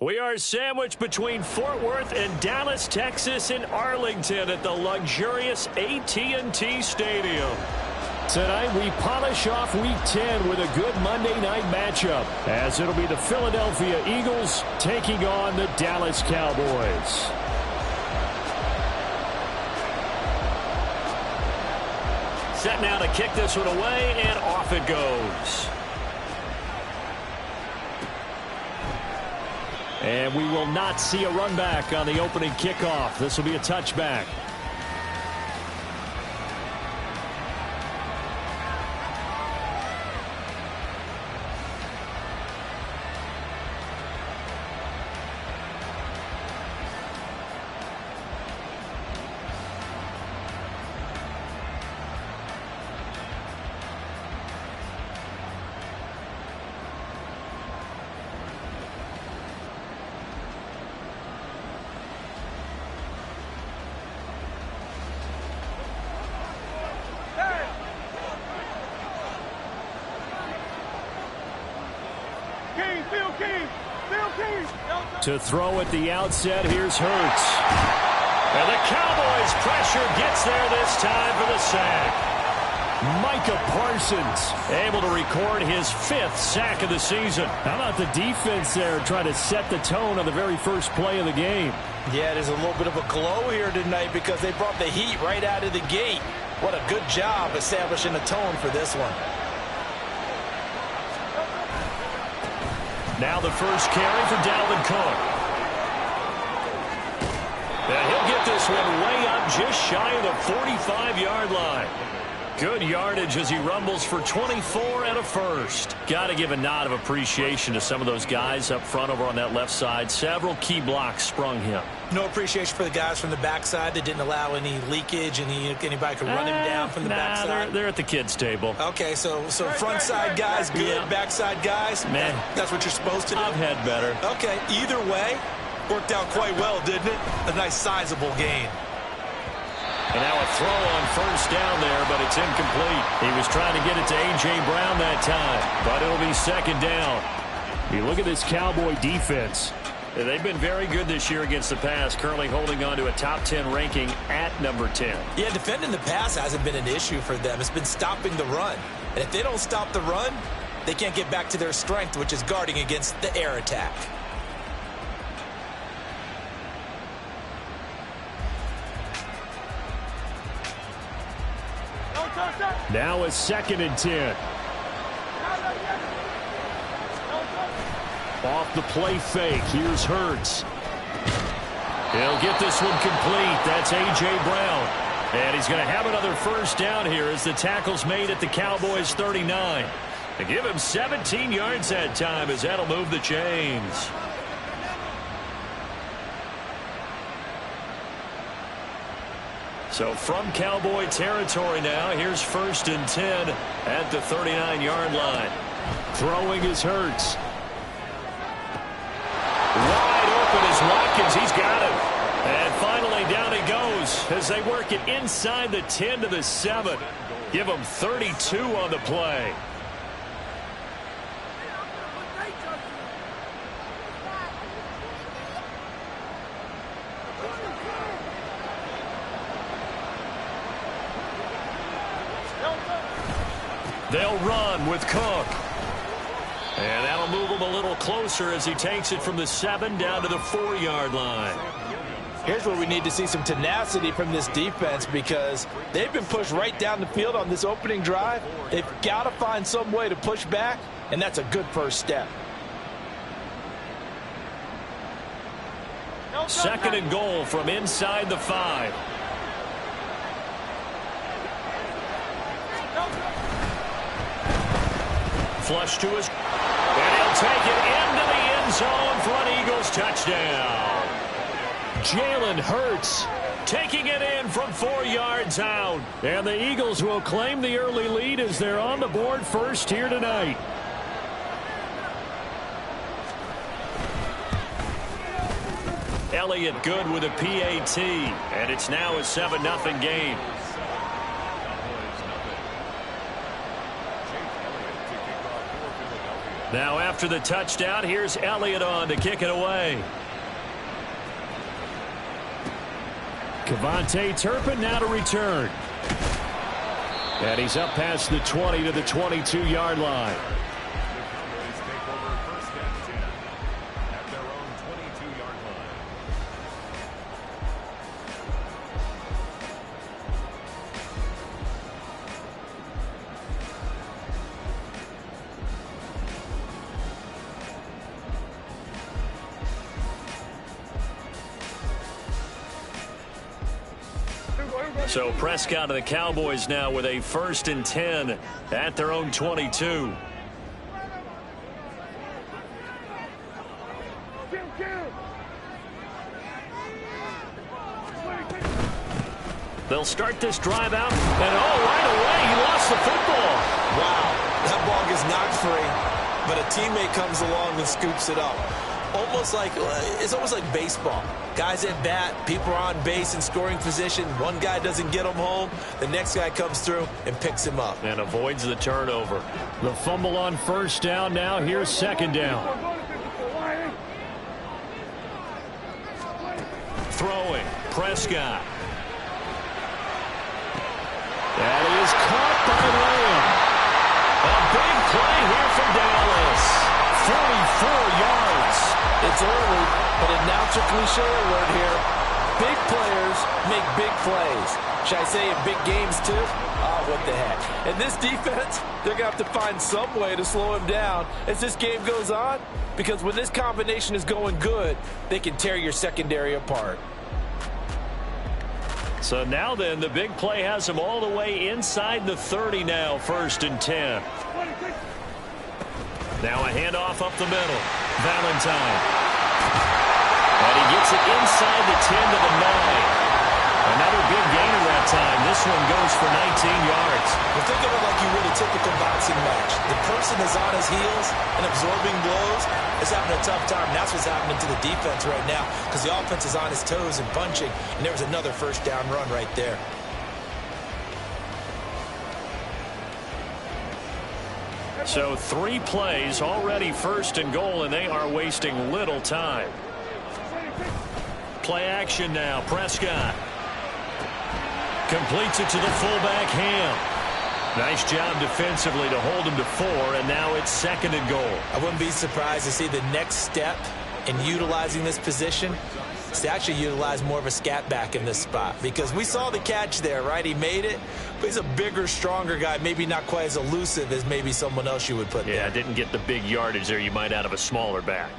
We are sandwiched between Fort Worth and Dallas, Texas in Arlington at the luxurious AT&T Stadium. Tonight we polish off Week 10 with a good Monday night matchup, as it'll be the Philadelphia Eagles taking on the Dallas Cowboys. Set now to kick this one away, and off it goes. And we will not see a run back on the opening kickoff. This will be a touchback. To throw at the outset, here's Hurts. And the Cowboys' pressure gets there this time for the sack. Micah Parsons able to record his 5th sack of the season. How about the defense there trying to set the tone on the very first play of the game? Yeah, there's a little bit of a glow here tonight because they brought the heat right out of the gate. What a good job establishing the tone for this one. Now the first carry for Dalvin Cook. And he'll get this one way up just shy of the 45-yard line. Good yardage as he rumbles for 24 and a first. Got to give a nod of appreciation to some of those guys up front over on that left side. Several key blocks sprung him. No appreciation for the guys from the backside that didn't allow any leakage, and anybody could run him down from the backside. They're at the kids' table. Okay, so front side guys good, yeah. Backside guys, man, that's what you're supposed to do. I've had better. Okay, either way, worked out quite well, didn't it? A nice sizable gain. And now a throw on first down there, but it's incomplete. He was trying to get it to A.J. Brown that time, but it'll be second down. You look at this Cowboy defense. They've been very good this year against the pass, currently holding on to a top 10 ranking at number 10. Yeah, defending the pass hasn't been an issue for them. It's been stopping the run. And if they don't stop the run, they can't get back to their strength, which is guarding against the air attack. Now a 2nd and 10. Off the play fake, here's Hurts. He'll get this one complete. That's A.J. Brown. And he's going to have another first down here as the tackle's made at the Cowboys' 39. They give him 17 yards that time as that'll move the chains. So from Cowboy territory now, here's 1st and 10 at the 39-yard line. Throwing is Hurts. Wide open is Watkins. He's got him. And finally down he goes as they work it inside the 10 to the 7. Give him 32 on the play. They'll run with Cook. And that'll move him a little closer as he takes it from the 7 down to the 4-yard line. Here's where we need to see some tenacity from this defense because they've been pushed right down the field on this opening drive. They've got to find some way to push back, and that's a good first step. 2nd and goal from inside the 5. Flush to his, and he'll take it into the end zone for an Eagles touchdown. Jalen Hurts taking it in from 4 yards out. And the Eagles will claim the early lead as they're on the board first here tonight. Elliott good with a PAT, and it's now a 7-0 game. Now after the touchdown, here's Elliott on to kick it away. Kevontae Turpin now to return. And he's up past the 20 to the 22-yard line. So Prescott and the Cowboys now with a 1st and 10 at their own 22. They'll start this drive out, and right away he lost the football. Wow, that ball gets knocked free, but a teammate comes along and scoops it up. It's almost like baseball. Guys at bat, people are on base in scoring position. One guy doesn't get him home. The next guy comes through and picks him up. And avoids the turnover. The fumble on 1st down. Now here's 2nd down. Throwing. Prescott. That is caught by Lamb. A big play here from Dallas. 44 yards. It's early, but announcer cliche alert here. Big players make big plays. Should I say in big games too? Oh, what the heck. And this defense, they're going to have to find some way to slow him down as this game goes on, because when this combination is going good, they can tear your secondary apart. So now then, the big play has him all the way inside the 30 now, 1st and 10. Now a handoff up the middle. Valentine. And he gets it inside the 10 to the 9. Another big gainer that time. This one goes for 19 yards. Well, think of it like you would a typical boxing match. The person is on his heels and absorbing blows is having a tough time. That's what's happening to the defense right now, because the offense is on his toes and punching, and there was another 1st down run right there. So 3 plays, already 1st and goal, and they are wasting little time. Play action now. Prescott completes it to the fullback, Ham. Nice job defensively to hold him to 4, and now it's 2nd and goal. I wouldn't be surprised to see the next step in utilizing this position is to actually utilize more of a scat back in this spot, because we saw the catch there, right? He made it, but he's a bigger, stronger guy, maybe not quite as elusive as maybe someone else you would put there. Yeah, didn't get the big yardage there you might out of a smaller back.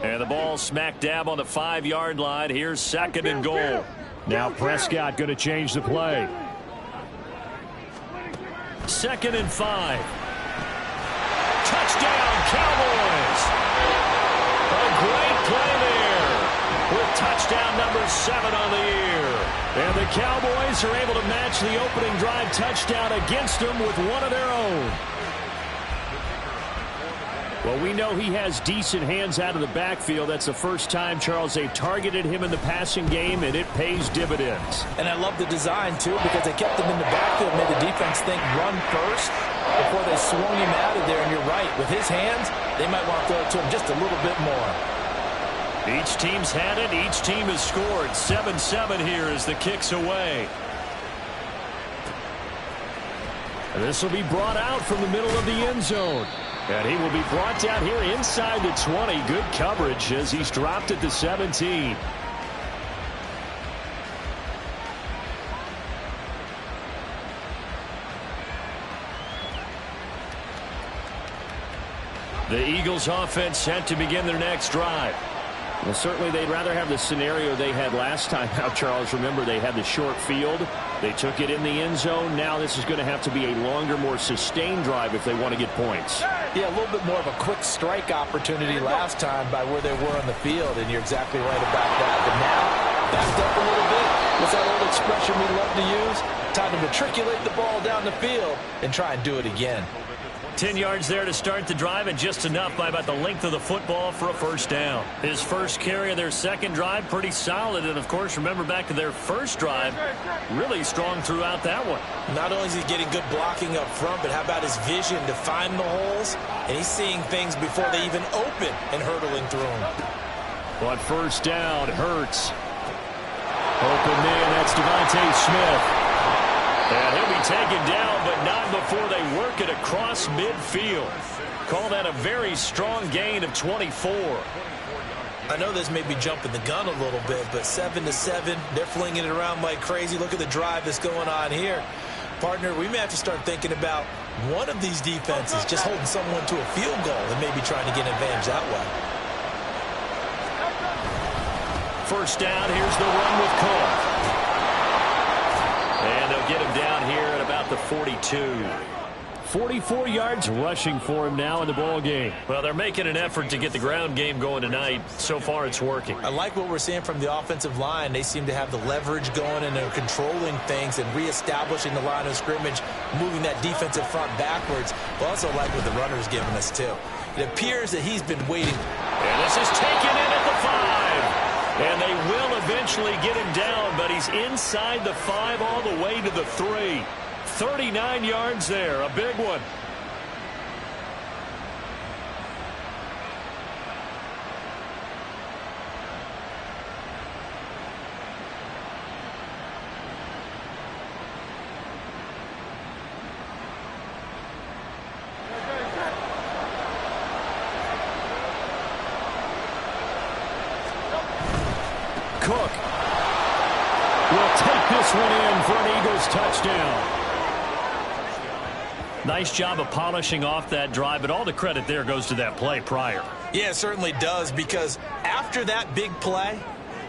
And the ball smack dab on the 5-yard line. Here's 2nd and goal. Now Prescott going to change the play. 2nd and 5. Touchdown, Cowboys. A great play there with touchdown number 7 on the year. And the Cowboys are able to match the opening drive touchdown against them with one of their own. Well, we know he has decent hands out of the backfield. That's the first time, Charles, they've targeted him in the passing game, and it pays dividends. And I love the design, too, because they kept him in the backfield, made the defense think run first before they swung him out of there. And you're right, with his hands, they might want to throw it to him just a little bit more. Each team's had it. Each team has scored. 7-7 here as the kick's away. And this will be brought out from the middle of the end zone. And he will be brought down here inside the 20. Good coverage as he's dropped at the 17. The Eagles offense set to begin their next drive. Well, certainly they'd rather have the scenario they had last time out, Charles. Remember, they had the short field. They took it in the end zone. Now this is going to have to be a longer, more sustained drive if they want to get points. Yeah, a little bit more of a quick strike opportunity last time by where they were on the field, and you're exactly right about that. But now, backed up a little bit. What's that old expression we love to use? Time to matriculate the ball down the field and try and do it again. 10 yards there to start the drive, and just enough by about the length of the football for a first down. His first carry of their second drive, pretty solid. And, of course, remember back to their first drive, really strong throughout that one. Not only is he getting good blocking up front, but how about his vision to find the holes? And he's seeing things before they even open and hurtling through them. On first down, Hurts. Open man, that's Devontae Smith. And he'll be taken down, but not before they work it across midfield. Call that a very strong gain of 24. I know this may be jumping the gun a little bit, but 7-7, they're flinging it around like crazy. Look at the drive that's going on here. Partner, we may have to start thinking about one of these defenses just holding someone to a field goal and maybe trying to get an advantage that way. First down, here's the run with Cook. And they'll get him down here at about the 42. 44 yards rushing for him now in the ball game. Well, they're making an effort to get the ground game going tonight. So far, it's working. I like what we're seeing from the offensive line. They seem to have the leverage going, and they're controlling things and reestablishing the line of scrimmage, moving that defensive front backwards. But also like what the runner's giving us, too. It appears that he's been waiting. And this is taken in at the 5. And they will eventually get him down, but he's inside the 5 all the way to the 3. 39 yards there, a big one. Cook will take this one in for an Eagles touchdown. Nice job of polishing off that drive, but all the credit there goes to that play prior. Yeah, it certainly does, because after that big play,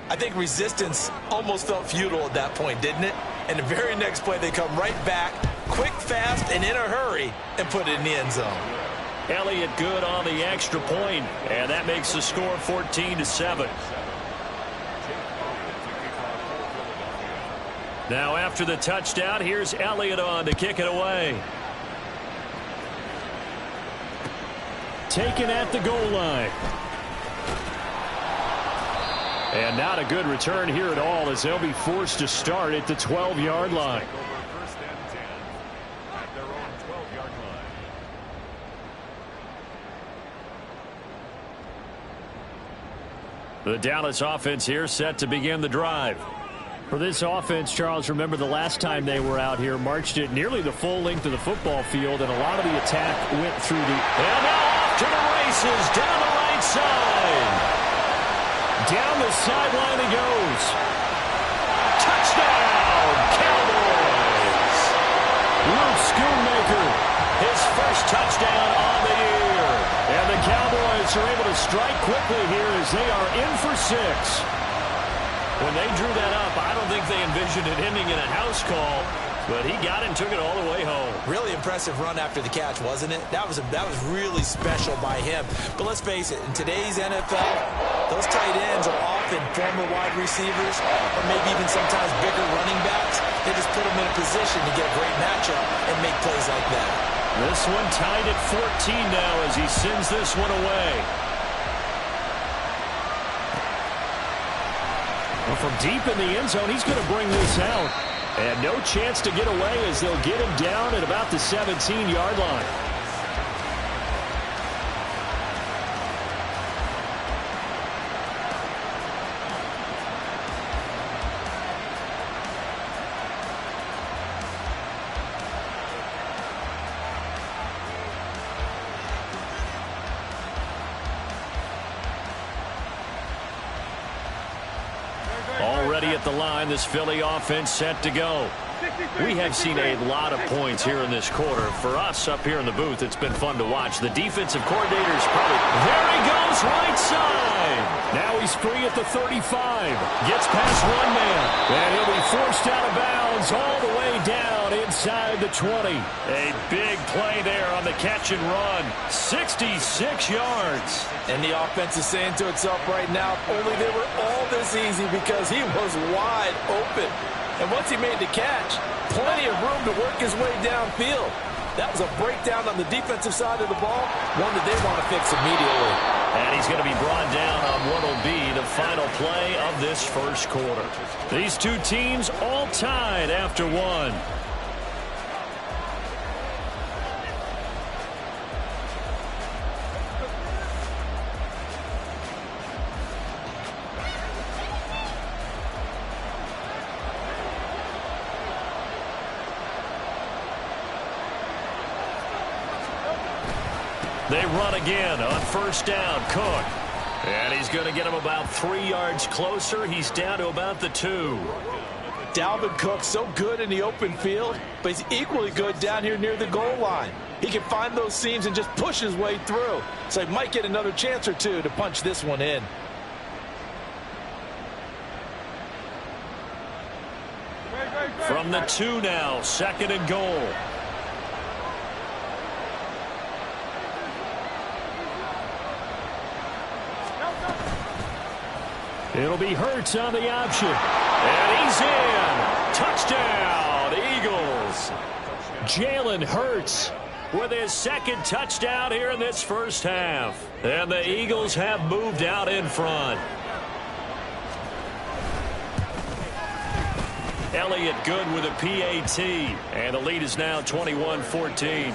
I think resistance almost felt futile at that point, didn't it? And the very next play, they come right back, quick, fast, and in a hurry, and put it in the end zone. Elliott good on the extra point, and that makes the score 14-7. Now after the touchdown, here's Elliott on to kick it away. Taken at the goal line. And not a good return here at all, as they'll be forced to start at the 12-yard line. First and 10 at their own 12-yard line. The Dallas offense here set to begin the drive. For this offense, Charles, remember the last time they were out here, marched it nearly the full length of the football field, and a lot of the attack went through the... And now off to the races, down the right side. Down the sideline he goes. Touchdown, Cowboys! Luke Schoonmaker, his first touchdown on the year. And the Cowboys are able to strike quickly here as they are in for 6. When they drew that up, I don't think they envisioned it ending in a house call, but he got it and took it all the way home. Really impressive run after the catch, wasn't it? That was really special by him. But let's face it, in today's NFL, those tight ends are often former wide receivers or maybe even sometimes bigger running backs. They just put them in a position to get a great matchup and make plays like that. This one tied at 14 now as he sends this one away. Well, from deep in the end zone, he's going to bring this out. And no chance to get away as they'll get him down at about the 17-yard line. Already at the line, this Philly offense set to go. We have seen a lot of points here in this quarter. For us up here in the booth, it's been fun to watch. The defensive coordinator's probably... There he goes, right side! Now he's free at the 35. Gets past one man. And he'll be forced out of bounds all the way down inside the 20. A big play there on the catch and run. 66 yards. And the offense is saying to itself right now, only they were all this easy because he was wide open. And once he made the catch, plenty of room to work his way downfield. That was a breakdown on the defensive side of the ball, one that they want to fix immediately. And he's going to be brought down on what will be the final play of this first quarter. These two teams all tied after one. They run again on first down. Cook. And he's going to get him about 3 yards closer. He's down to about the 2. Dalvin Cook so good in the open field, but he's equally good down here near the goal line. He can find those seams and just push his way through. So he might get another chance or two to punch this one in. From the 2 now, 2nd and goal. It'll be Hurts on the option. And he's in. Touchdown, Eagles. Jalen Hurts with his 2nd touchdown here in this first half. And the Eagles have moved out in front. Elliott good with a PAT. And the lead is now 21-14.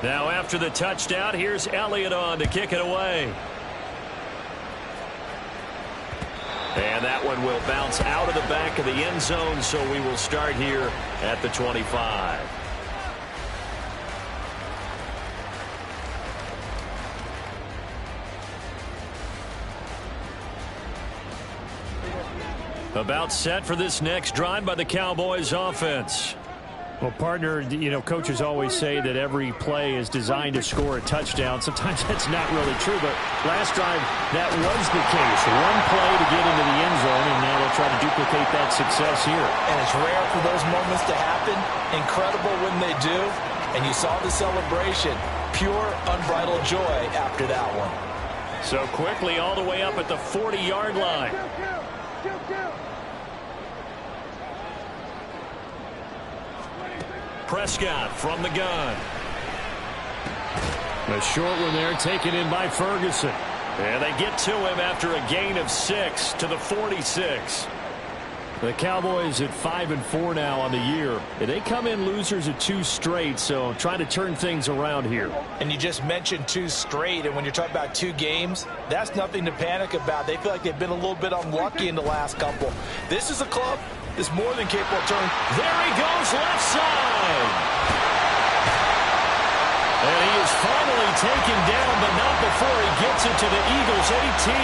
Now after the touchdown, here's Elliott on to kick it away. And that one will bounce out of the back of the end zone, so we will start here at the 25. About set for this next drive by the Cowboys offense. Well, partner, you know, coaches always say that every play is designed to score a touchdown. Sometimes that's not really true, but last drive, that was the case. One play to get into the end zone, and now they'll try to duplicate that success here. And it's rare for those moments to happen. Incredible when they do. And you saw the celebration. Pure, unbridled joy after that one. So quickly all the way up at the 40-yard line. Prescott from the gun. A short one there taken in by Ferguson. And they get to him after a gain of 6 to the 46. The Cowboys at 5-4 now on the year. They come in losers of 2 straight, so trying to turn things around here. And you just mentioned 2 straight, and when you're talking about 2 games, that's nothing to panic about. They feel like they've been a little bit unlucky in the last couple. This is a club that's more than capable of turning. There he goes, left side. And he is finally taken down, but not before he gets it to the Eagles' 18.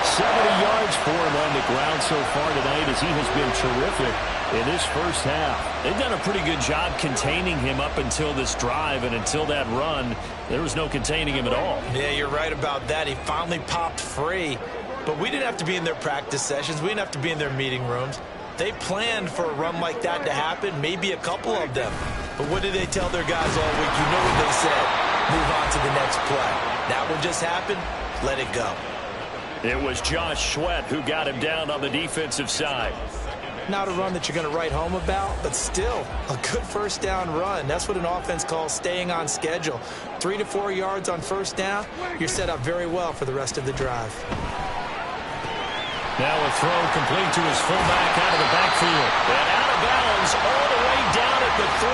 70 yards for him on the ground so far tonight, as he has been terrific in this first half. They've done a pretty good job containing him up until this drive, and until that run, there was no containing him at all. Yeah, you're right about that. He finally popped free. But we didn't have to be in their practice sessions. We didn't have to be in their meeting rooms. They planned for a run like that to happen, maybe a couple of them. But what did they tell their guys all week? You know what they said. Move on to the next play. That one just happened. Let it go. It was Josh Sweat who got him down on the defensive side. Not a run that you're going to write home about, but still a good first down run. That's what an offense calls staying on schedule. 3 to 4 yards on first down. You're set up very well for the rest of the drive. Now a throw complete to his fullback out of the backfield. And out of bounds all the way down at the 3.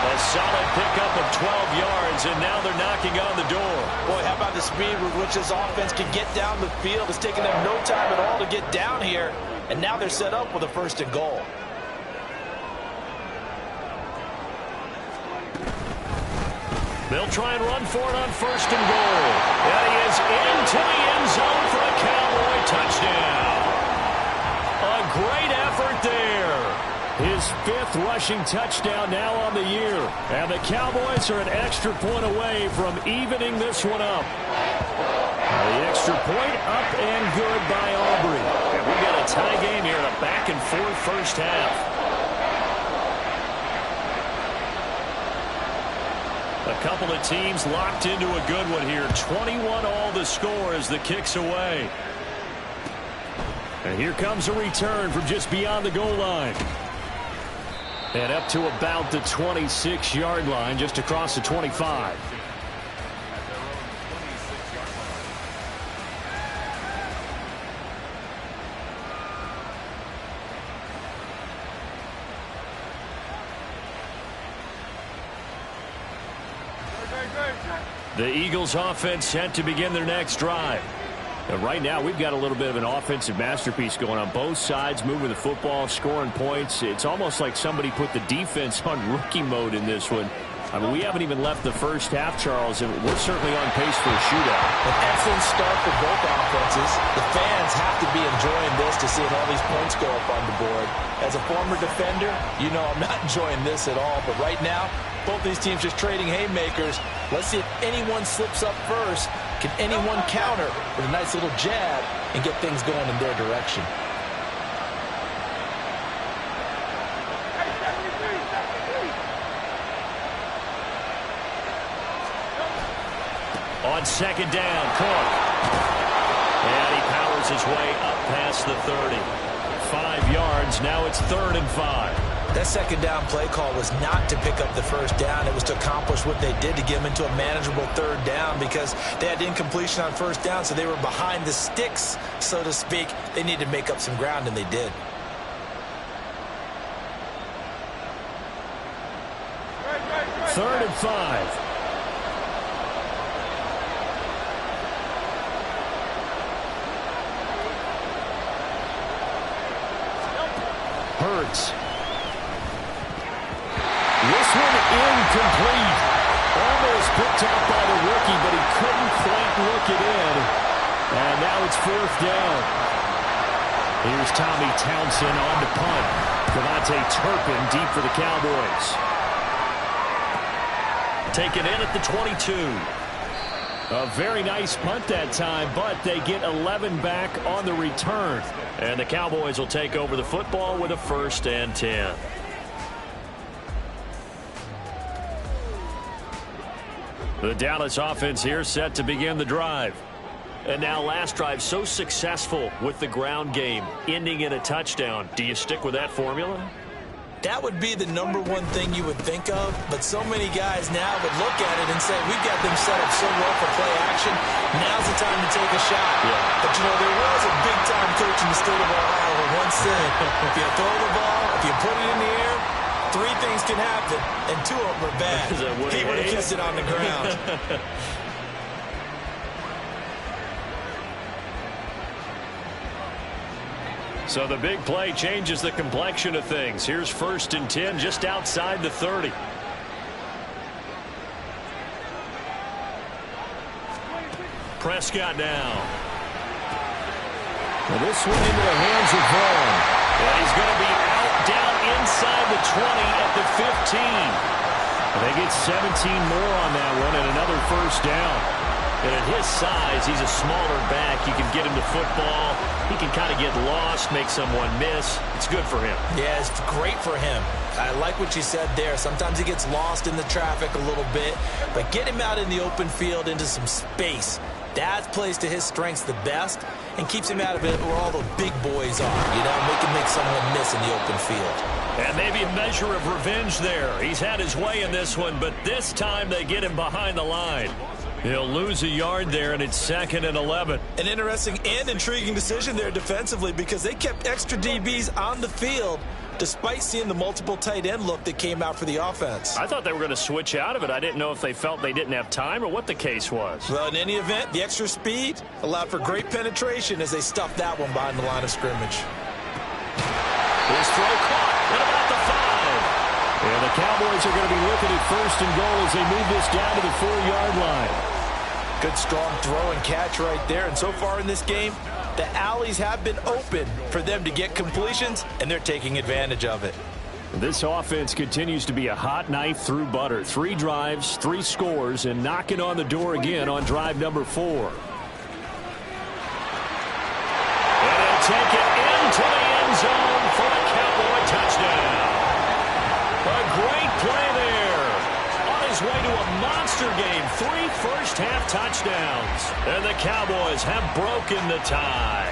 A solid pickup of 12 yards, and now they're knocking on the door. Boy, how about the speed with which this offense can get down the field? It's taken them no time at all to get down here, and now they're set up with a 1st and goal. They'll try and run for it on 1st and goal. And he is into the end zone for a Cowboy touchdown. A great effort there. His 5th rushing touchdown now on the year. And the Cowboys are an extra point away from evening this one up. The extra point up and good by Aubrey. And we got a tie game here in a back-and-forth first half. A couple of teams locked into a good one here. 21 all the score as the kick's away. And here comes a return from just beyond the goal line. And up to about the 26-yard line, just across the 25. The Eagles offense set to begin their next drive. And right now, we've got a little bit of an offensive masterpiece going on. Both sides moving the football, scoring points. It's almost like somebody put the defense on rookie mode in this one. I mean, we haven't even left the first half, Charles, and we're certainly on pace for a shootout. An excellent start for both offenses. The fans have to be enjoying this to see all these points go up on the board. As a former defender, you know I'm not enjoying this at all. But right now, both these teams just trading haymakers. Let's see if anyone slips up first. Can anyone counter with a nice little jab and get things going in their direction? On second down, Cook. And he powers his way up past the 30. 5 yards, now it's 3rd and 5. That second down play call was not to pick up the first down. It was to accomplish what they did to get them into a manageable 3rd down because they had incompletion on first down, so they were behind the sticks, so to speak. They needed to make up some ground, and they did. Third and 5. Hurts. This one incomplete. Almost picked out by the rookie, but he couldn't quite look it in. And now it's 4th down. Here's Tommy Townsend on to punt. Devontae Turpin deep for the Cowboys. Taken in at the 22. A very nice punt that time, but they get 11 back on the return. And the Cowboys will take over the football with a 1st and 10. The Dallas offense here set to begin the drive. And now last drive so successful with the ground game, ending in a touchdown. Do you stick with that formula? That would be the number one thing you would think of, but so many guys now would look at it and say, we've got them set up so well for play action, now's the time to take a shot. Yeah. But, you know, there was a big-time coach in the state of Ohio who once said, if you throw the ball, if you put it in the air, 3 things can happen, and 2 of them are bad. He would have kissed it on the ground. So the big play changes the complexion of things. Here's 1st and 10 just outside the 30. Prescott now. Well, this one into the hands of Vaughn. And he's going to be out down inside the 20 at the 15. They get 17 more on that one and another 1st down. And at his size, he's a smaller back. You can get him to football. He can kind of get lost, make someone miss. It's good for him. Yeah, it's great for him. I like what you said there. Sometimes he gets lost in the traffic a little bit. But get him out in the open field into some space. That plays to his strengths the best and keeps him out of it where all the big boys are. You know, make someone miss in the open field. And maybe a measure of revenge there. He's had his way in this one, but this time they get him behind the line. He'll lose a yard there, and it's 2nd and 11. An interesting and intriguing decision there defensively because they kept extra DBs on the field despite seeing the multiple tight end look that came out for the offense. I thought they were going to switch out of it. I didn't know if they felt they didn't have time or what the case was. Well, in any event, the extra speed allowed for great penetration as they stuffed that one behind the line of scrimmage. His throw caught at about the 5. And the Cowboys are going to be looking at 1st and goal as they move this down to the 4-yard line. Good strong throw and catch right there. And so far in this game, the alleys have been open for them to get completions, and they're taking advantage of it. This offense continues to be a hot knife through butter. 3 drives, 3 scores, and knocking on the door again on drive number 4. And they'll take it into the end zone for a Cowboy touchdown. A great play there. On his way to a monster game. 3 first-half touchdowns. And the Cowboys have broken the tie.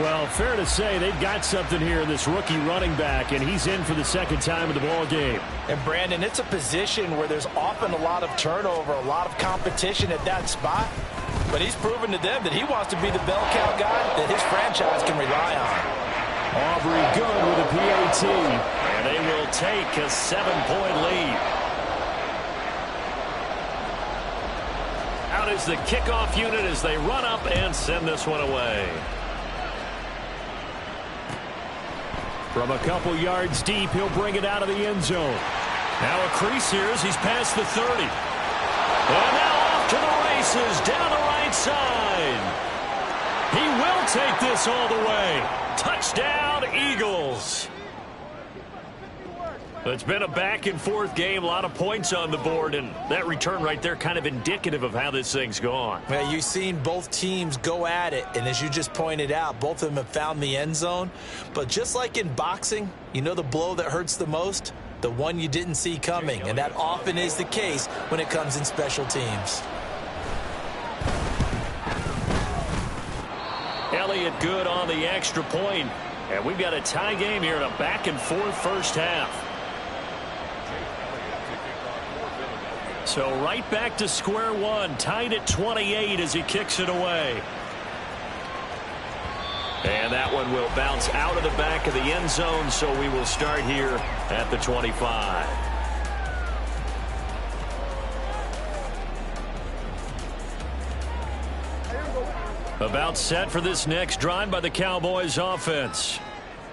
Well, fair to say they've got something here in this rookie running back, and he's in for the second time in the ball game. And, Brandon, it's a position where there's often a lot of turnover, a lot of competition at that spot. But he's proven to them that he wants to be the bell cow guy that his franchise can rely on. Aubrey good with a PAT. And they will take a 7-point lead. Out is the kickoff unit as they run up and send this one away. From a couple yards deep, he'll bring it out of the end zone. Now a crease here as he's past the 30. And now off to the races down the right side. He will take this all the way. Touchdown, Eagles. It's been a back-and-forth game, a lot of points on the board, and that return right there kind of indicative of how this thing's gone. Well, you've seen both teams go at it, and as you just pointed out, both of them have found the end zone. But just like in boxing, you know the blow that hurts the most? The one you didn't see coming, and that often is the case when it comes in special teams. Elliott good on the extra point, and we've got a tie game here in a back-and-forth first half. So right back to square one, tied at 28 as he kicks it away. And that one will bounce out of the back of the end zone, so we will start here at the 25. About set for this next drive by the Cowboys offense.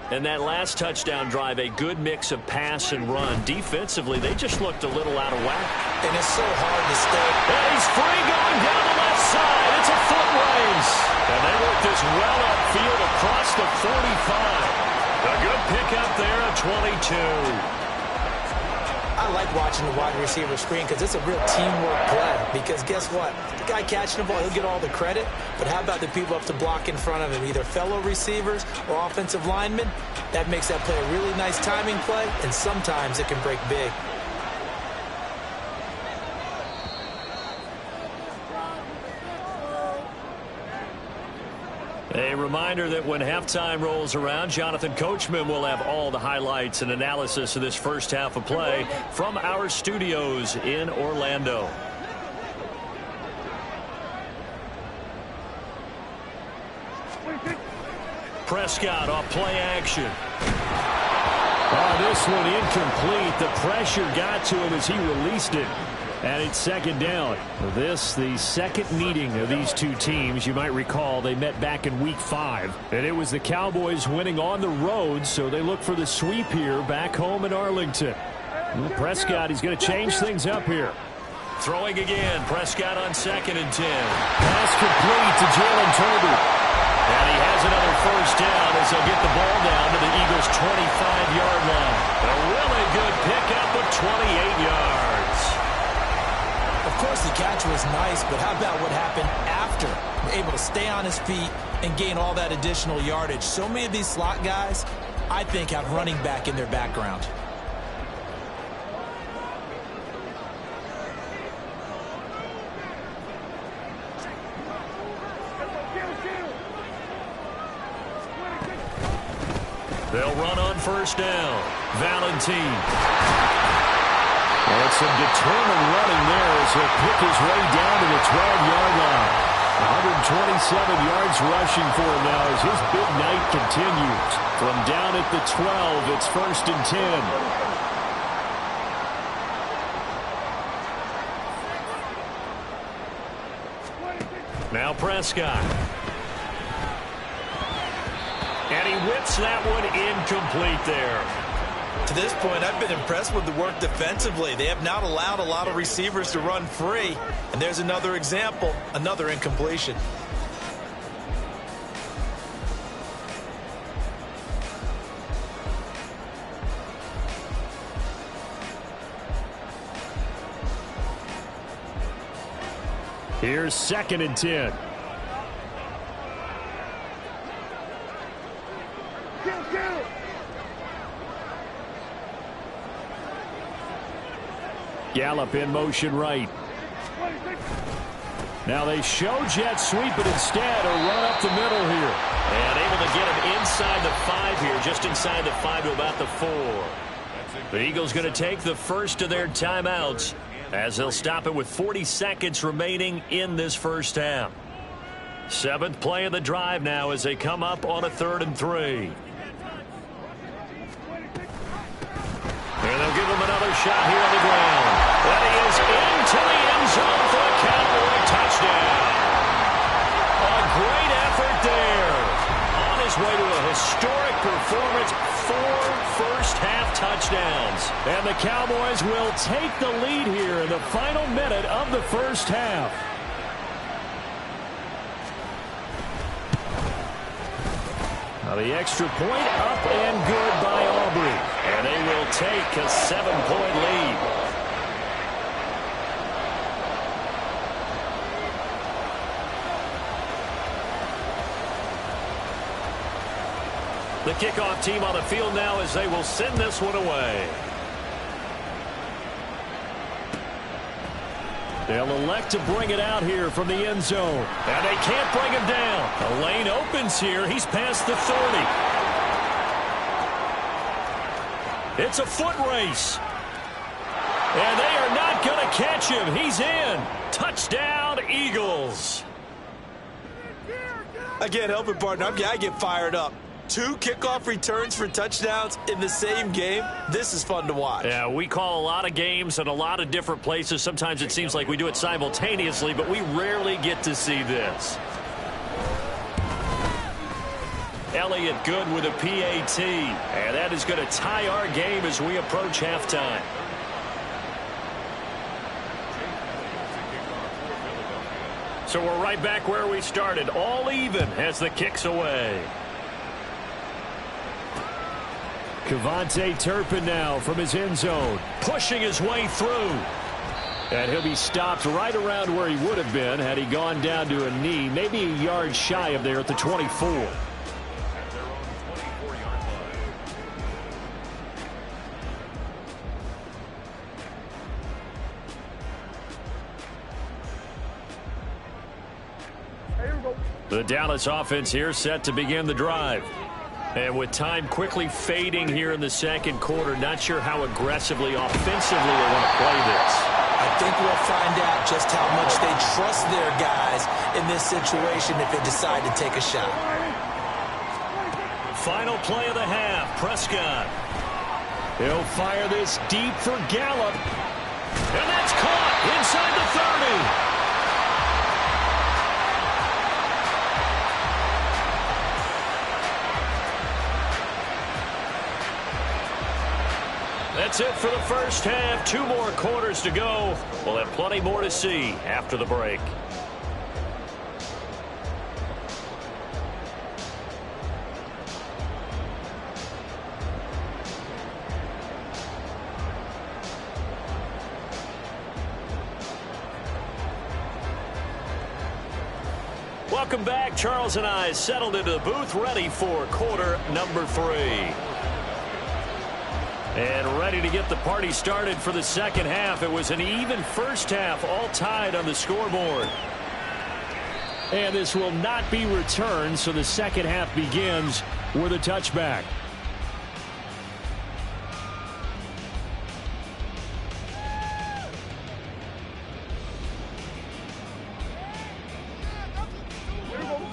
And that last touchdown drive, a good mix of pass and run. Defensively, they just looked a little out of whack. And it's so hard to stay. And he's free going down the left side. It's a foot race. And they work this well upfield across the 45. A good pickup there at 22. I like watching the wide receiver screen because it's a real teamwork play. Because guess what? The guy catching the ball, he'll get all the credit. But how about the people up to block in front of him, either fellow receivers or offensive linemen? That makes that play a really nice timing play, and sometimes it can break big. A reminder that when halftime rolls around, Jonathan Coachman will have all the highlights and analysis of this first half of play from our studios in Orlando. Prescott off play action. Oh, this one incomplete. The pressure got to him as he released it. And it's second down. This, the second meeting of these two teams. You might recall they met back in Week 5. And it was the Cowboys winning on the road, so they look for the sweep here back home in Arlington. And Prescott, he's going to change things up here. Throwing again. Prescott on 2nd and 10. Pass complete to Jalen Tolbert. And he has another first down as they'll get the ball down to the Eagles' 25-yard line. A really good pickup of 28 yards. Of course, the catch was nice, but how about what happened after? Able to stay on his feet and gain all that additional yardage. So many of these slot guys, I think, have running back in their background. They'll run on first down. Valentine. Well, it's some determined running there as he'll pick his way down to the 12-yard line. 127 yards rushing for him now as his big night continues. From down at the 12, it's 1st and 10. Now Prescott. And he whips that one incomplete there. To this point, I've been impressed with the work defensively. They have not allowed a lot of receivers to run free. And there's another example, another incompletion. Here's 2nd and 10. Gallup in motion right. Now they show jet sweep, but instead a run up the middle here. And able to get him inside the 5 here, just inside the 5 to about the 4. The Eagles going to take the first of their timeouts as they'll stop it with 40 seconds remaining in this first half. 7th play of the drive now as they come up on a 3rd and 3. And they'll give him another shot here on the ground. That he is into the end zone for a Cowboy touchdown. A great effort there. On his way to a historic performance, 4 first-half touchdowns. And the Cowboys will take the lead here in the final minute of the first half. Now the extra point up and good by Aubrey. And they will take a 7-point lead. The kickoff team on the field now as they will send this one away. They'll elect to bring it out here from the end zone. And they can't bring him down. The lane opens here. He's past the 30. It's a foot race. And they are not going to catch him. He's in. Touchdown, Eagles. I can't help it, partner. I get fired up. 2 kickoff returns for touchdowns in the same game. This is fun to watch. Yeah, we call a lot of games in a lot of different places. Sometimes it seems like we do it simultaneously, but we rarely get to see this. Elliott good with a PAT. And that is going to tie our game as we approach halftime. So we're right back where we started. All even as the kick's away. Kevontae Turpin now from his end zone, pushing his way through. And he'll be stopped right around where he would have been had he gone down to a knee, maybe a yard shy of there at the 24. The Dallas offense here set to begin the drive. And with time quickly fading here in the second quarter, not sure how aggressively, offensively they want to play this. I think we'll find out just how much they trust their guys in this situation if they decide to take a shot. Final play of the half, Prescott. He'll fire this deep for Gallup. And that's caught inside the 30. That's it for the first half. 2 more quarters to go. We'll have plenty more to see after the break. Welcome back. Charles and I settled into the booth, ready for quarter number 3. And ready to get the party started for the second half. It was an even first half, all tied on the scoreboard. And this will not be returned, so the second half begins with a touchback.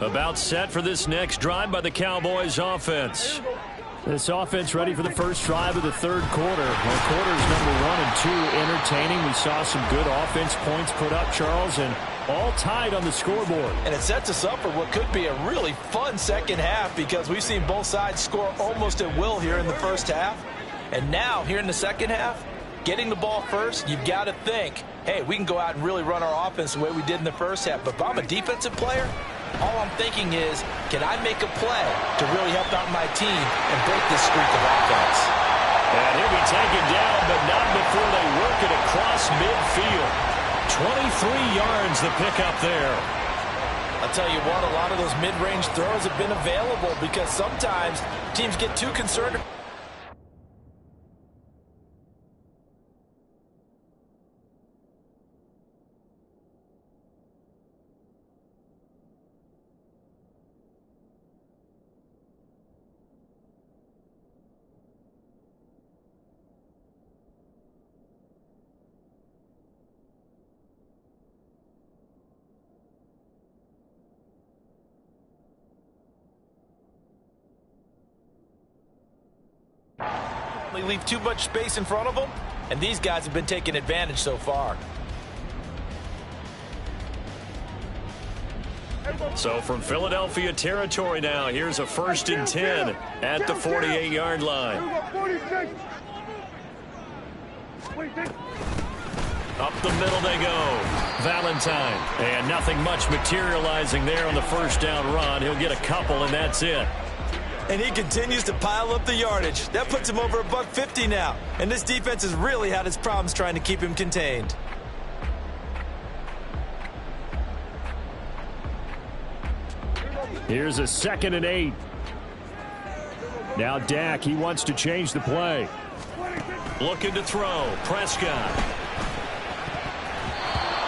About set for this next drive by the Cowboys offense. This offense ready for the first drive of the third quarter. Well, quarters number 1 and 2 entertaining. We saw some good offense points put up, Charles, and all tied on the scoreboard. And it sets us up for what could be a really fun second half because we've seen both sides score almost at will here in the first half. And now, here in the second half, getting the ball first, you've got to think, hey, we can go out and really run our offense the way we did in the first half. But if I'm a defensive player, all I'm thinking is, can I make a play to really help out my team and break this streak of offense? And he'll be taken down, but not before they work it across midfield. 23 yards the pickup there. I'll tell you what, a lot of those mid-range throws have been available because sometimes teams get too concerned. certainly leave too much space in front of them, and these guys have been taking advantage so far. So from Philadelphia territory now, here's a 1st and 10 at the 48-yard line. Up the middle they go. Valentine. And nothing much materializing there on the first down run. He'll get a couple, and that's it. And he continues to pile up the yardage. That puts him over $150 now. And this defense has really had its problems trying to keep him contained. Here's a 2nd and 8. Now Dak, he wants to change the play. Looking to throw. Prescott.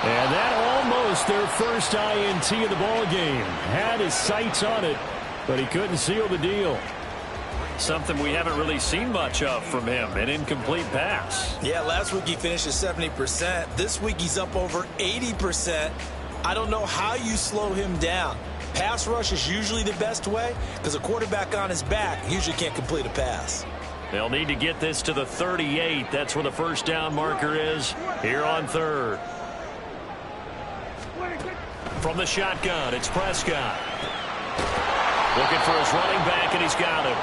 And that almost their first INT of the ball game. Had his sights on it, but he couldn't seal the deal. Something we haven't really seen much of from him, an incomplete pass. Yeah, last week he finished at 70%. This week he's up over 80%. I don't know how you slow him down. Pass rush is usually the best way because a quarterback on his back usually can't complete a pass. They'll need to get this to the 38. That's where the first down marker is here on 3rd. From the shotgun, it's Prescott. Looking for his running back, and he's got him.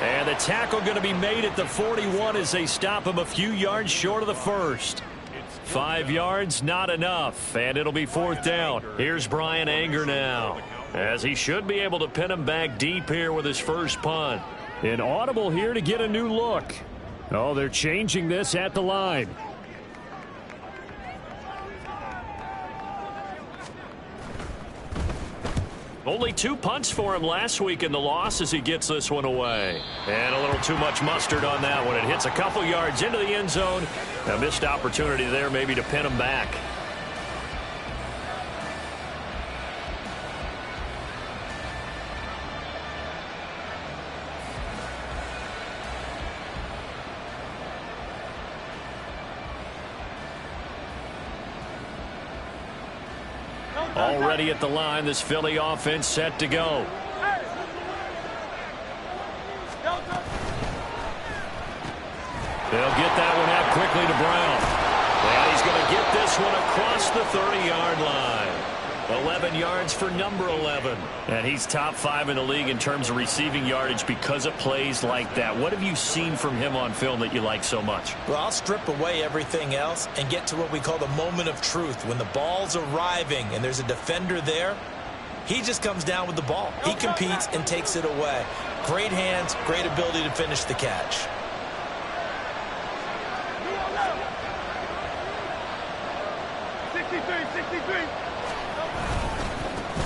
And the tackle going to be made at the 41 as they stop him a few yards short of the first. 5 yards, not enough, and it'll be 4th down. Here's Brian Anger now, as he should be able to pin him back deep here with his first punt. An audible here to get a new look. Oh, they're changing this at the line. Only 2 punts for him last week in the loss as he gets this one away. And a little too much mustard on that one. It hits a couple yards into the end zone. A missed opportunity there maybe to pin him back. Already at the line, this Philly offense set to go. They'll get that one out quickly to Brown. And he's going to get this one across the 30-yard line. 11 yards for number 11. And he's top 5 in the league in terms of receiving yardage because of plays like that. What have you seen from him on film that you like so much? Well, I'll strip away everything else and get to what we call the moment of truth. When the ball's arriving and there's a defender there, he just comes down with the ball. He competes and takes it away. Great hands, great ability to finish the catch.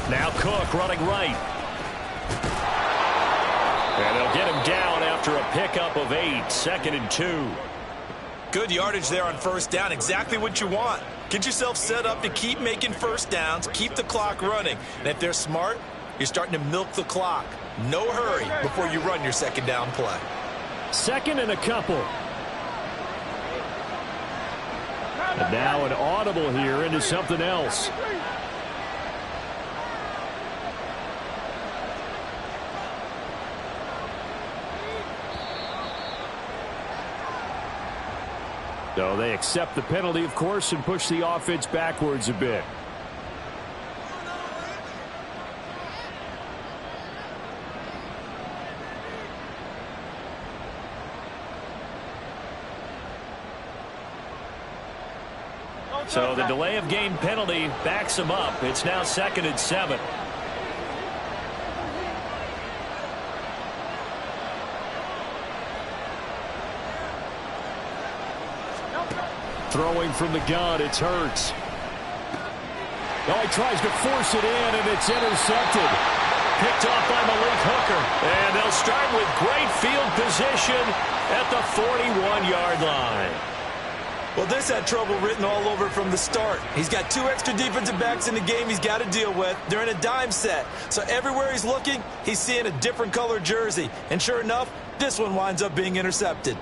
Now Cook running right. And they'll get him down after a pickup of 8, 2nd and 2. Good yardage there on first down. Exactly what you want. Get yourself set up to keep making first downs, keep the clock running. And if they're smart, you're starting to milk the clock. No hurry before you run your second down play. 2nd and a couple. And now an audible here into something else. So they accept the penalty, of course, and push the offense backwards a bit. So the delay of game penalty backs him up. It's now 2nd and 7. Throwing from the gun, it's Hurts. Oh, he tries to force it in, and it's intercepted. Picked off by Malik Hooker. And they'll start with great field position at the 41-yard line. Well, this had trouble written all over from the start. He's got 2 extra defensive backs in the game he's got to deal with. They're in a dime set. So everywhere he's looking, he's seeing a different color jersey. And sure enough, this one winds up being intercepted.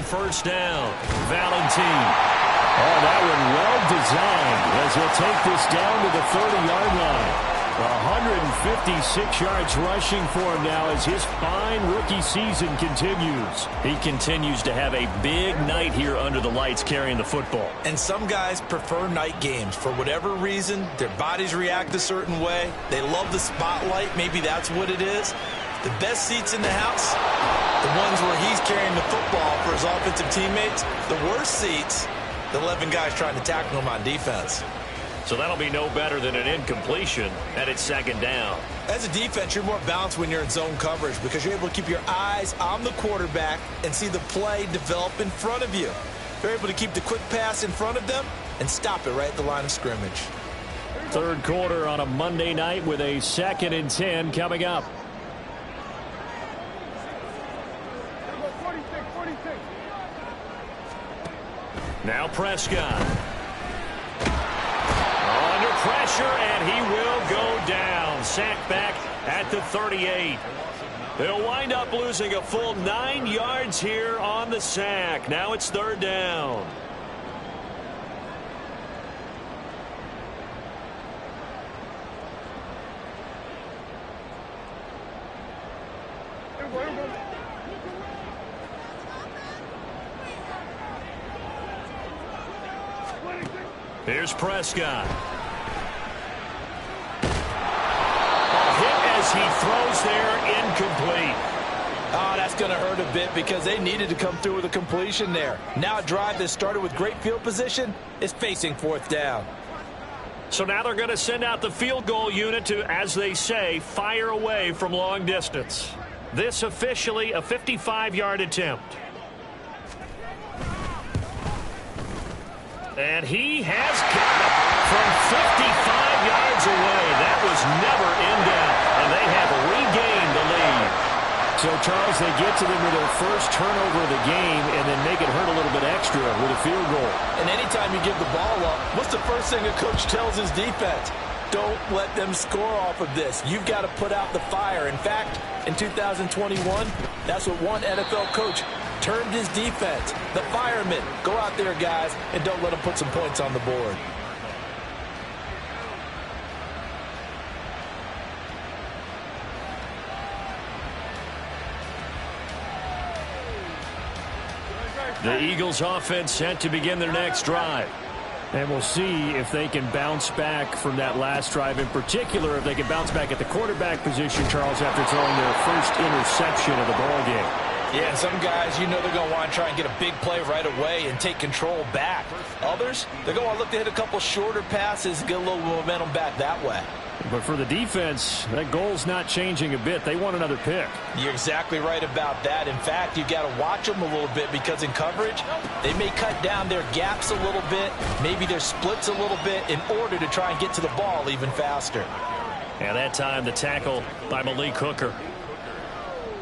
first down. Valentine. Oh, that one well designed as he'll take this down to the 30-yard line. 156 yards rushing for him now as his fine rookie season continues. He continues to have a big night here under the lights carrying the football. And some guys prefer night games. For whatever reason, their bodies react a certain way. They love the spotlight. Maybe that's what it is. The best seats in the house, the ones where he's carrying the football for his offensive teammates. The worst seats, the 11 guys trying to tackle him on defense. So that'll be no better than an incompletion, and it's second down. As a defense, you're more balanced when you're in zone coverage because you're able to keep your eyes on the quarterback and see the play develop in front of you. You're able to keep the quick pass in front of them and stop it right at the line of scrimmage. Third quarter on a Monday night with a 2nd and 10 coming up. Now Prescott. Under pressure, and he will go down. Sacked back at the 38. They'll wind up losing a full 9 yards here on the sack. Now it's third down. Here's Prescott. A hit as he throws there, incomplete. Oh, that's going to hurt a bit because they needed to come through with a completion there. Now a drive that started with great field position is facing fourth down. So now they're going to send out the field goal unit to, as they say, fire away from long distance. This officially a 55-yard attempt. And he has got it from 55 yards away. That was never in doubt. And they have regained the lead. So, Charles, they get to them with their first turnover of the game and then make it hurt a little bit extra with a field goal. And anytime you give the ball up, what's the first thing a coach tells his defense? Don't let them score off of this. You've got to put out the fire. In fact, in 2021, that's what one NFL coach termed his defense. The firemen. Go out there, guys, and don't let them put some points on the board. The Eagles offense set to begin their next drive. And we'll see if they can bounce back from that last drive. In particular, if they can bounce back at the quarterback position, Charles, after throwing their first interception of the ballgame. Yeah, some guys, you know they're going to want to try and get a big play right away and take control back. Others, they're going to look to hit a couple shorter passes and get a little momentum back that way. But for the defense, that goal's not changing a bit. They want another pick. You're exactly right about that. In fact, you've got to watch them a little bit because in coverage, they may cut down their gaps a little bit, maybe their splits a little bit in order to try and get to the ball even faster. And that time, the tackle by Malik Hooker.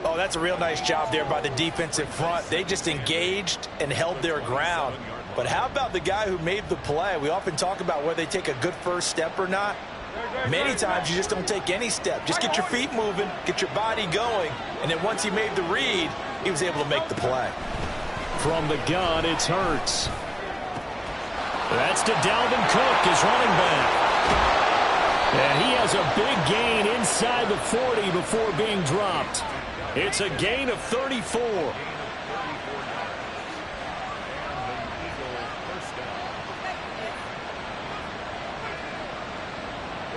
Oh, that's a real nice job there by the defensive front. They just engaged and held their ground. But how about the guy who made the play? We often talk about whether they take a good first step or not. Many times you just don't take any step. Just get your feet moving, get your body going, and then once he made the read, he was able to make the play. From the gun, it's Hurts. That's to Dalvin Cook, his running back. And he has a big gain inside the 40 before being dropped. It's a gain of 34.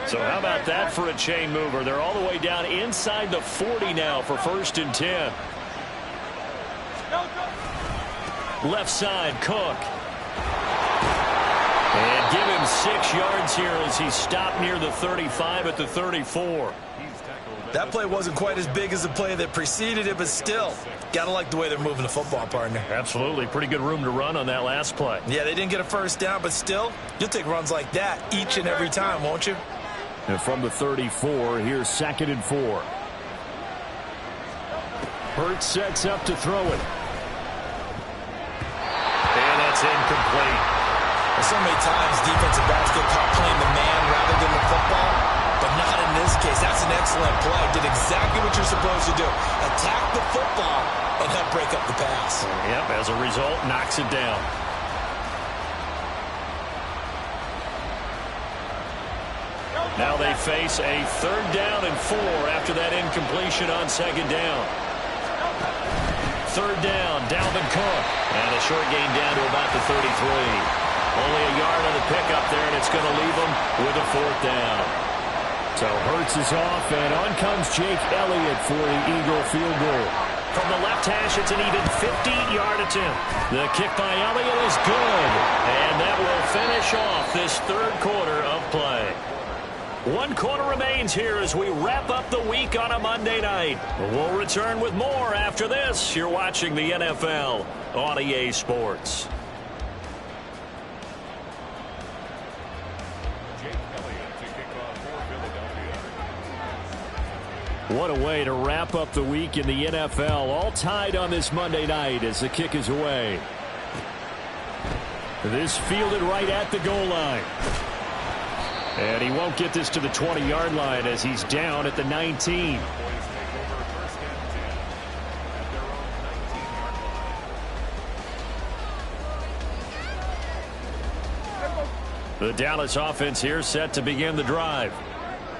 So how about that for a chain mover? They're all the way down inside the 40 now for 1st and 10. Left side, Cook. And give him 6 yards here as he stopped near the 35 at the 34. That play wasn't quite as big as the play that preceded it, but still, got to like the way they're moving the football, partner. Absolutely. Pretty good room to run on that last play. Yeah, they didn't get a first down, but still, you'll take runs like that each and every time, won't you? And from the 34, here's 2nd and 4. Hurts sets up to throw it. And that's incomplete. So many times defensive backs get caught playing the man rather than the football. but not in this case. That's an excellent play. Did exactly what you're supposed to do. Attack the football and help break up the pass. Yep, as a result, knocks it down. Now they face a 3rd down and 4 after that incompletion on 2nd down. 3rd down, Dalvin Cook. And a short gain down to about the 33. Only a yard on the pickup there, and it's going to leave them with a 4th down. So Hurts is off, and on comes Jake Elliott for the Eagle field goal. From the left hash, it's an even 50-yard attempt. The kick by Elliott is good, and that will finish off this 3rd quarter of play. 1 quarter remains here as we wrap up the week on a Monday night. We'll return with more after this. You're watching the NFL on EA Sports. What a way to wrap up the week in the NFL. All tied on this Monday night as the kick is away. This fielded right at the goal line. And he won't get this to the 20-yard line as he's down at the 19. The Dallas offense here set to begin the drive.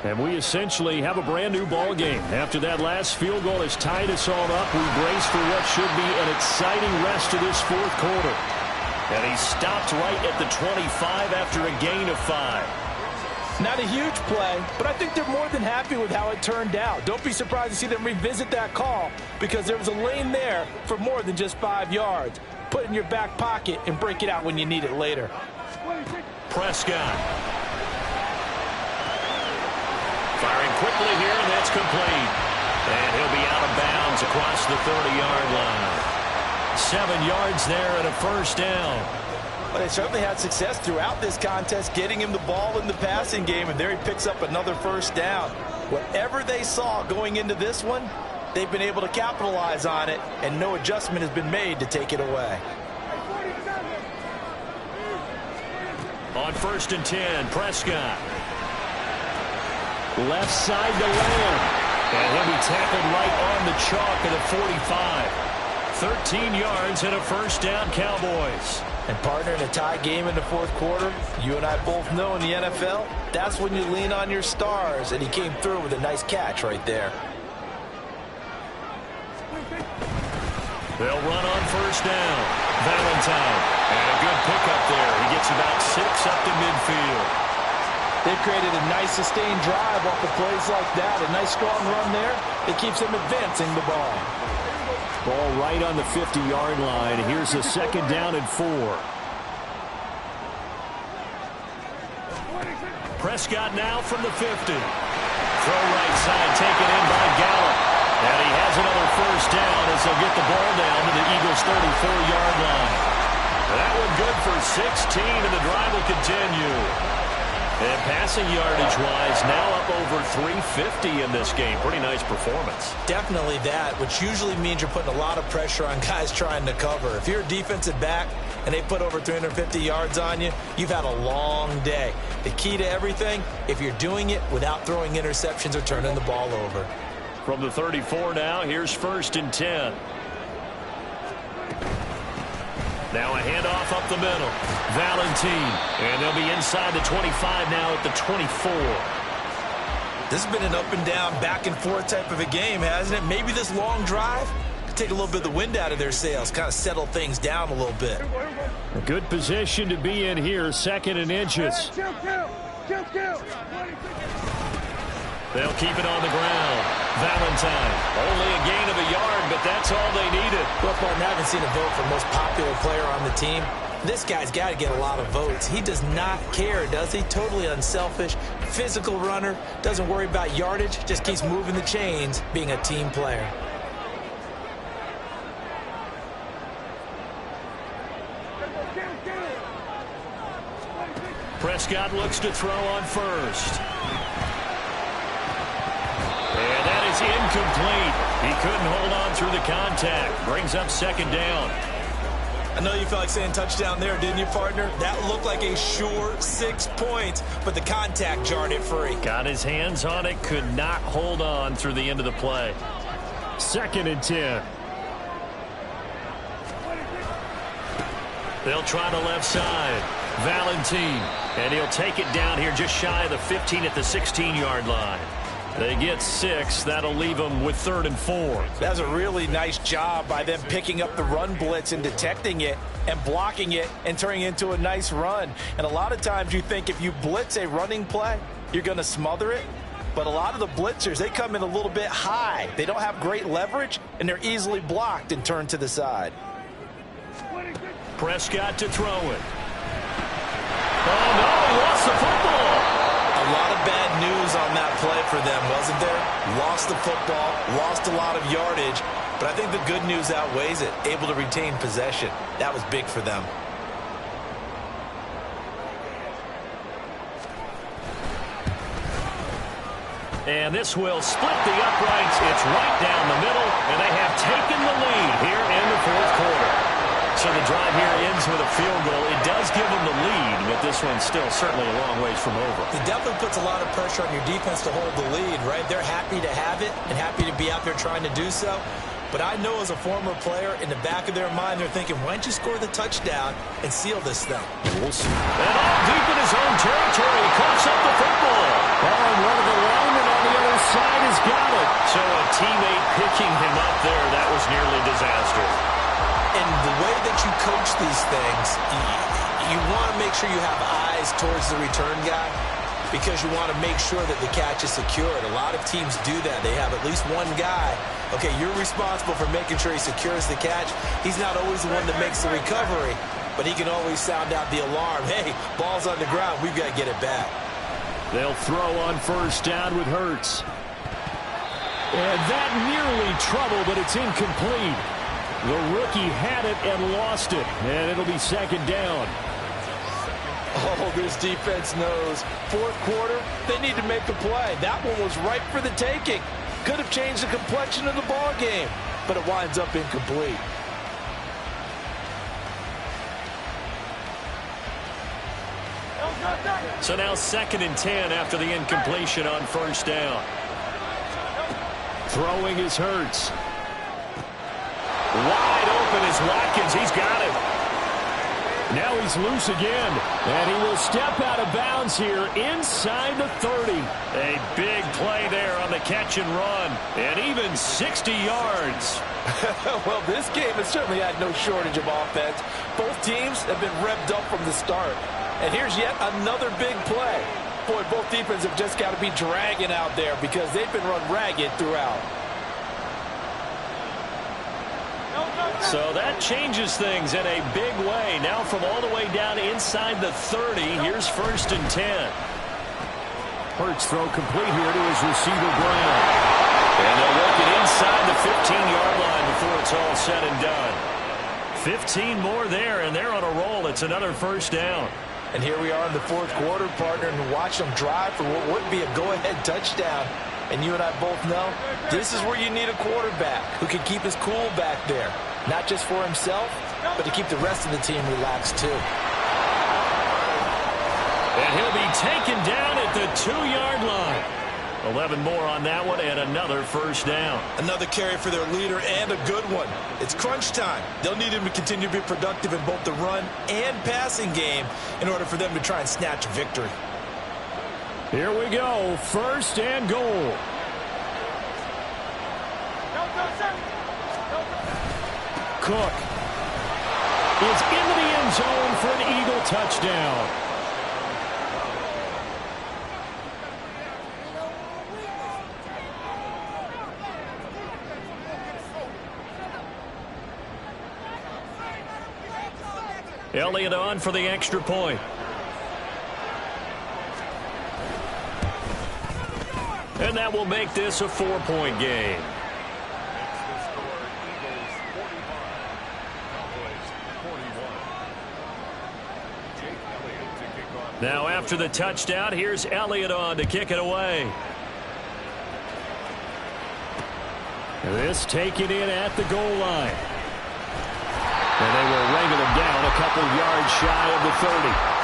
And we essentially have a brand new ball game. After that last field goal has tied us all up, we brace for what should be an exciting rest of this 4th quarter. And he stopped right at the 25 after a gain of 5. Not a huge play, but I think they're more than happy with how it turned out. Don't be surprised to see them revisit that call because there was a lane there for more than just 5 yards. Put it in your back pocket and break it out when you need it later. Prescott. Firing quickly here, and that's complete. And he'll be out of bounds across the 30-yard line. 7 yards there and a 1st down. Well, they certainly had success throughout this contest, getting him the ball in the passing game, and there he picks up another 1st down. Whatever they saw going into this one, they've been able to capitalize on it, and no adjustment has been made to take it away. On 1st and 10, Prescott. Left side to Lamb. And he'll be tackled right on the chalk at the 45. 13 yards and a 1st down, Cowboys. And partner, in a tie game in the 4th quarter, you and I both know in the NFL, that's when you lean on your stars, and he came through with a nice catch right there. They'll run on 1st down. Valentine. And a good pickup there. He gets about 6 up to midfield. They've created a nice sustained drive off of plays like that. A nice strong run there. It keeps them advancing the ball. Ball right on the 50-yard line. Here's a 2nd down and 4. Prescott now from the 50. Throw right side taken in by Gallup. And he has another 1st down as they'll get the ball down to the Eagles' 34-yard line. That one good for 16, and the drive will continue. And passing yardage-wise, now up over 350 in this game. Pretty nice performance. Definitely that, which usually means you're putting a lot of pressure on guys trying to cover. If you're a defensive back and they put over 350 yards on you, you've had a long day. The key to everything, if you're doing it without throwing interceptions or turning the ball over. From the 34 now, here's 1st and 10. Now a handoff up the middle. Valentine. And they'll be inside the 25 now at the 24. This has been an up and down, back and forth type of a game, hasn't it? Maybe this long drive could take a little bit of the wind out of their sails, kind of settle things down a little bit. A good position to be in here, 2nd and inches. They'll keep it on the ground. Valentine. Only a gain of a yard, but that's all they needed. Well, Martin, I haven't seen a vote for most popular player on the team. This guy's got to get a lot of votes. He does not care, does he? Totally unselfish, physical runner, doesn't worry about yardage, just keeps moving the chains, being a team player. Prescott looks to throw on 1st. And that is incomplete. He couldn't hold on through the contact. Brings up 2nd down. I know you felt like saying touchdown there, didn't you, partner? That looked like a sure 6 points, but the contact jarred it free. Got his hands on it, could not hold on through the end of the play. 2nd and 10. They'll try the left side. Valentine. And he'll take it down here just shy of the 15 at the 16-yard line. They get 6. That'll leave them with 3rd and 4. That's a really nice job by them picking up the run blitz and detecting it and blocking it and turning it into a nice run. And a lot of times you think if you blitz a running play, you're going to smother it. But a lot of the blitzers, they come in a little bit high. They don't have great leverage, and they're easily blocked and turned to the side. Prescott to throw it. Oh, no, he lost the football. A lot of bad news on that play for them, wasn't there? Lost the football, lost a lot of yardage, but I think the good news outweighs it. Able to retain possession. That was big for them. And this will split the uprights. It's right down the middle, and they have taken the lead here in the 4th quarter. So the drive here ends with a field goal. It does give them the lead, but this one's still certainly a long ways from over. It definitely puts a lot of pressure on your defense to hold the lead, right? They're happy to have it and happy to be out there trying to do so. But I know as a former player, in the back of their mind, they're thinking, why don't you score the touchdown and seal this thing? We'll see. And all deep in his own territory, he coughs up the football. Oh, and one of the linemen on the other side has got it. So a teammate picking him up there, that was nearly disastrous. And the way that you coach these things, you want to make sure you have eyes towards the return guy because you want to make sure that the catch is secured. A lot of teams do that. They have at least one guy. Okay, you're responsible for making sure he secures the catch. He's not always the one that makes the recovery, but he can always sound out the alarm. Hey, ball's on the ground. We've got to get it back. They'll throw on 1st down with Hurts. And that nearly trouble, but it's incomplete. The rookie had it and lost it, and it'll be 2nd down. Oh, this defense knows. 4th quarter, they need to make a play. That one was ripe for the taking. Could have changed the complexion of the ball game, but it winds up incomplete. So now 2nd and 10 after the incompletion on 1st down. Throwing is Hurts. Wide open is Watkins. He's got it. Now he's loose again. And he will step out of bounds here inside the 30. A big play there on the catch and run. And even 60 yards. Well, this game has certainly had no shortage of offense. Both teams have been revved up from the start. And here's yet another big play. Boy, both defenses have just got to be dragging out there because they've been run ragged throughout. So that changes things in a big way. Now from all the way down inside the 30, here's 1st and 10. Hurts throw complete here to his receiver, Brown. And they'll work it inside the 15-yard line before it's all said and done. 15 more there, and they're on a roll. It's another 1st down. And here we are in the 4th quarter, partner, and watch them drive for what would be a go-ahead touchdown. And you and I both know this is where you need a quarterback who can keep his cool back there. Not just for himself, but to keep the rest of the team relaxed too. And he'll be taken down at the 2-yard line. 11 more on that one and another 1st down. Another carry for their leader and a good one. It's crunch time. They'll need him to continue to be productive in both the run and passing game in order for them to try and snatch a victory. Here we go. 1st and goal. Cook is into the end zone for an Eagle touchdown. Elliott on for the extra point. And that will make this a 4-point game. Now after the touchdown, here's Elliott on to kick it away. This taken in at the goal line. And they will wrangle him down a couple yards shy of the 30.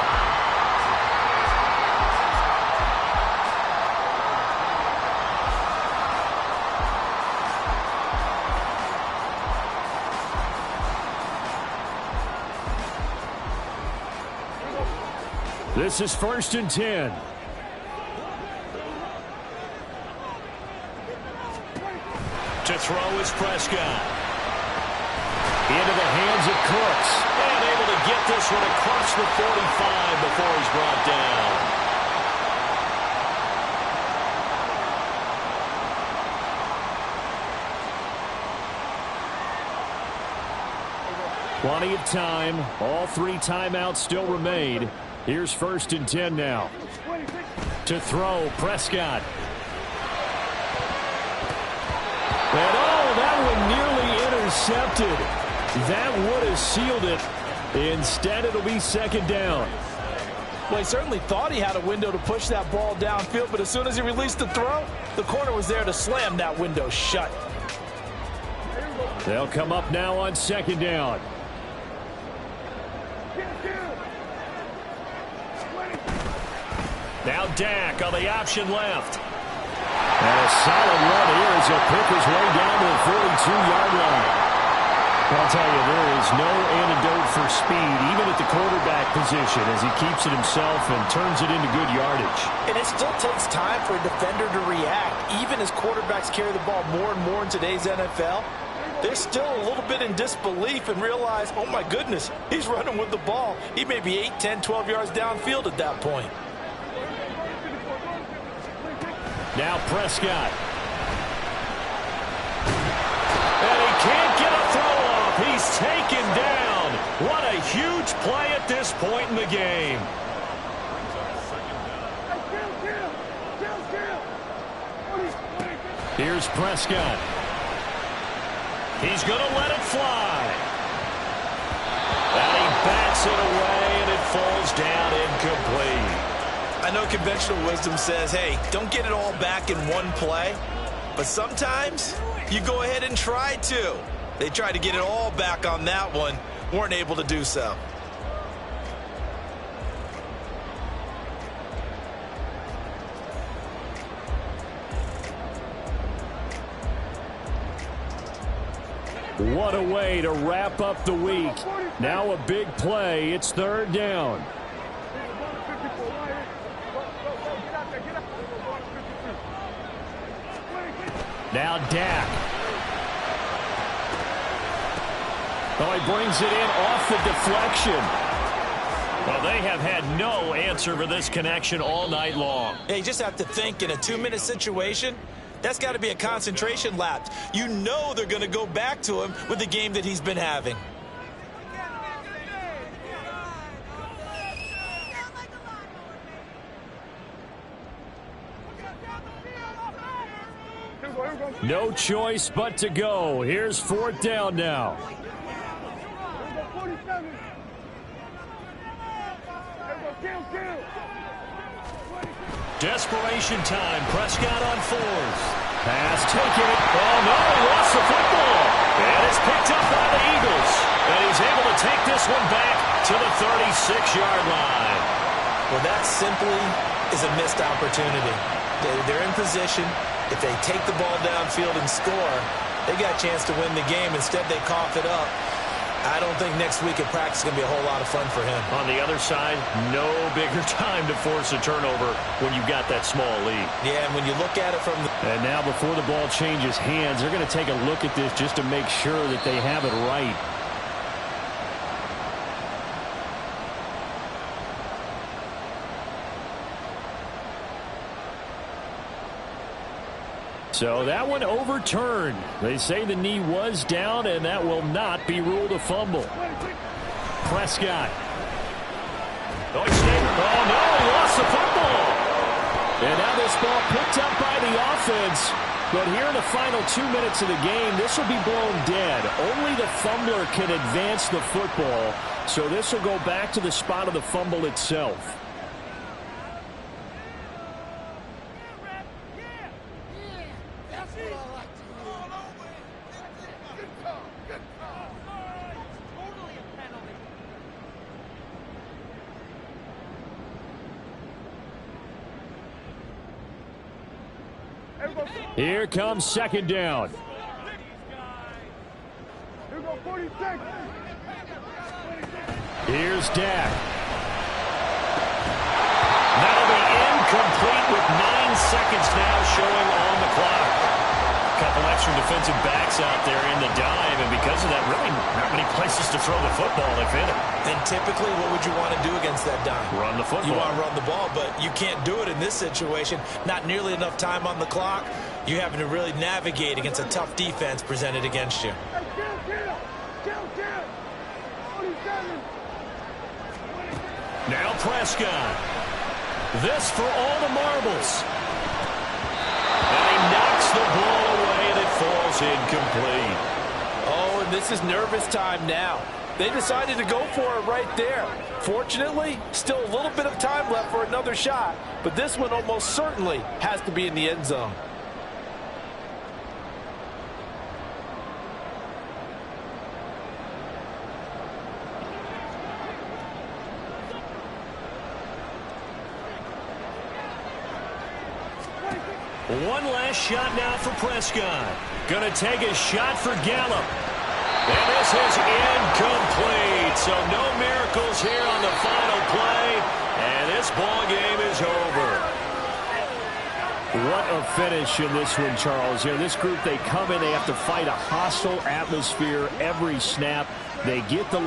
This is 1st and 10. To throw is Prescott. Into the hands of Cooks. And able to get this one across the 45 before he's brought down. Plenty of time. All 3 timeouts still remain. Here's 1st and 10 now. To throw, Prescott. And oh, that one nearly intercepted. That would have sealed it. Instead, it'll be 2nd down. Well, he certainly thought he had a window to push that ball downfield, but as soon as he released the throw, the corner was there to slam that window shut. They'll come up now on 2nd down. Now Dak on the option left. And a solid run here as he'll pick his way down to the 42-yard line. I'll tell you, there is no antidote for speed, even at the quarterback position, as he keeps it himself and turns it into good yardage. And it still takes time for a defender to react. Even as quarterbacks carry the ball more and more in today's NFL, they're still a little bit in disbelief and realize, oh my goodness, he's running with the ball. He may be 8, 10, 12 yards downfield at that point. Now Prescott. And he can't get a throw off. He's taken down. What a huge play at this point in the game. Here's Prescott. He's going to let it fly. And he bats it away, and it falls down incomplete. I know conventional wisdom says, hey, don't get it all back in one play. But sometimes you go ahead and try to. They tried to get it all back on that one. Weren't able to do so. What a way to wrap up the week. Now a big play. It's 3rd down. Now Dak. Oh, he brings it in off the deflection. Well, they have had no answer for this connection all night long. Hey, you just have to think in a 2-minute situation, that's got to be a concentration lapse. You know they're going to go back to him with the game that he's been having. No choice but to go. Here's 4th down now. Desperation time. Prescott on 4th. Pass taken. Oh, no, he lost the football. And it's picked up by the Eagles. And he's able to take this one back to the 36-yard line. Well, that simply is a missed opportunity. They're in position. If they take the ball downfield and score, they got a chance to win the game. Instead, they cough it up. I don't think next week at practice is going to be a whole lot of fun for him. On the other side, no bigger time to force a turnover when you've got that small lead. Yeah, and when you look at it from the... And now before the ball changes hands, they're going to take a look at this just to make sure that they have it right. So that one overturned. They say the knee was down, and that will not be ruled a fumble. Prescott. Oh, no, he lost the football. And now this ball picked up by the offense. But here in the final 2 minutes of the game, this will be blown dead. Only the fumbler can advance the football. So this will go back to the spot of the fumble itself. Here comes second down. Here's Dak. That'll be incomplete with 9 seconds now showing on the clock. A couple extra defensive backs out there in the dive, and because of that, really not many places to throw the football if in it. And typically, what would you want to do against that dime? Run the football. You want to run the ball, but you can't do it in this situation. Not nearly enough time on the clock. You're having to really navigate against a tough defense presented against you. Now Prescott. This for all the marbles. And he knocks the ball away, and it falls incomplete. Oh, and this is nervous time now. They decided to go for it right there. Fortunately, still a little bit of time left for another shot, but this one almost certainly has to be in the end zone. One last shot now for Prescott. Going to take a shot for Gallup. And this is incomplete. So no miracles here on the final play. And this ball game is over. What a finish in this one, Charles. You know, this group, they come in, they have to fight a hostile atmosphere every snap. They get the